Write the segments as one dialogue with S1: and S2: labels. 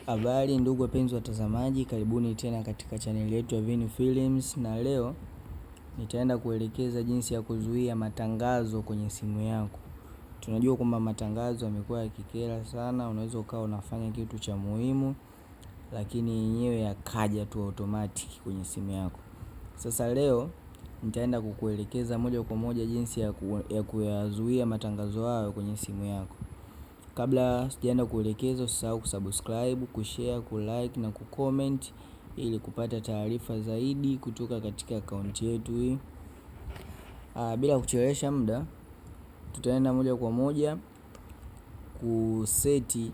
S1: Habari ndugu wapenzi watazamaji, karibuni tena katika channel yetu ya Vini Films, na leo nitaenda kuelekeza jinsi ya kuzuia matangazo kwenye simu yako. Tunajua kwamba matangazo yamekuwa yakikera sana, unaweza ukawa unafanya kitu cha muhimu lakini yenyewe yakaja tu automatic kwenye simu yako. Sasa leo nitaenda kukuelekeza moja kwa moja jinsi ya kuyazuia matangazo hayo kwenye simu yako. Kabla sijaenda kuelekeza, usisahau kusubscribe, kushare, kulike na kucomment ili kupata taarifa zaidi kutoka katika akaunti yetu hii. Bila kuchelewesha muda, tutaenda moja kwa moja kuseti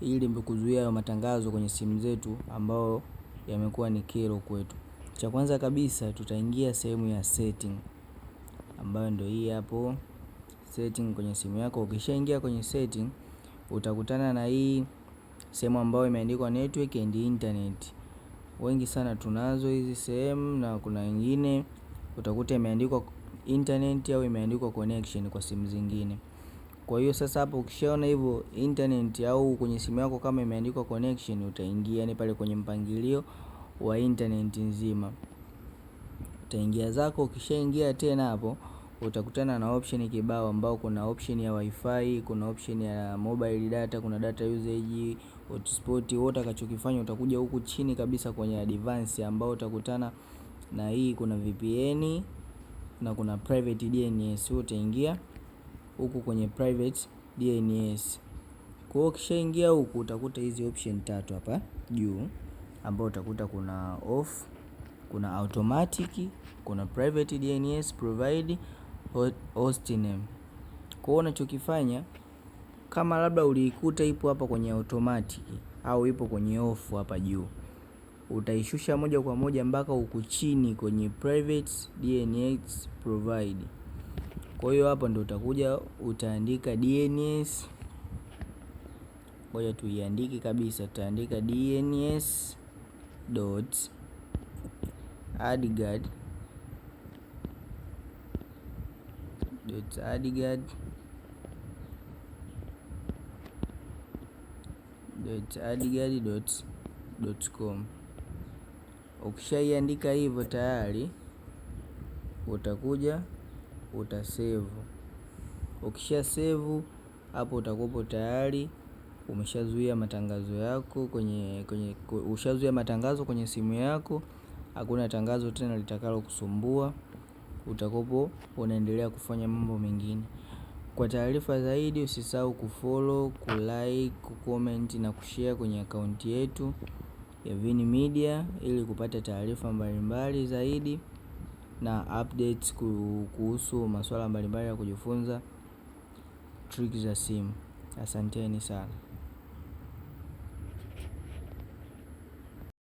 S1: ili kuzuia matangazo kwenye simu zetu ambao yamekuwa ni kero kwetu. Cha kwanza kabisa tutaingia sehemu ya setting ambayo ndio hii hapo, setting kwenye simu yako. Ukishaingia kwenye setting, utakutana na hii sehemu ambayo imeandikwa network and internet. Wengi sana tunazo hizi sehemu, na kuna nyingine utakuta imeandikwa internet au imeandikwa connection kwa simu zingine. Kwa hiyo sasa hapo ukishaona hivyo internet au kwenye simu yako kama imeandikwa connection, utaingia ni pale kwenye mpangilio wa internet nzima. Utaingia zako, ukishaingia tena hapo utakutana na option kibao ambao kuna option ya wifi, kuna option ya mobile data, kuna data usage, hotspot. Wote akachokifanya utakuja huku chini kabisa kwenye advance ambao utakutana na hii kuna VPN na kuna private DNS. Utaingia huku kwenye private DNS. Kwa hiyo ukishaingia huku utakuta hizi option tatu hapa juu ambao utakuta kuna off, kuna automatic, kuna private DNS, provide host name. Kwa hiyo unachokifanya, kama labda uliikuta ipo hapa kwenye automatic au ipo kwenye off hapa juu, utaishusha moja kwa moja mpaka huku chini kwenye private DNS provide. Kwa hiyo hapa ndio utakuja utaandika DNS. Ngoja tuiandike kabisa, tutaandika DNS dot adguard adguard.com. Ukishaiandika hivyo tayari utakuja utasave. Ukisha save hapo utakuwa tayari umeshazuia matangazo yako ushazuia matangazo kwenye simu yako. Hakuna tangazo tena litakalo kusumbua, utakopo unaendelea kufanya mambo mengine. Kwa taarifa zaidi usisahau kufollow, kulike, kucomment na kushare kwenye akaunti yetu ya Vini Media ili kupata taarifa mbalimbali zaidi na updates kuhusu masuala mbalimbali ya kujifunza trick za simu. Asanteni sana.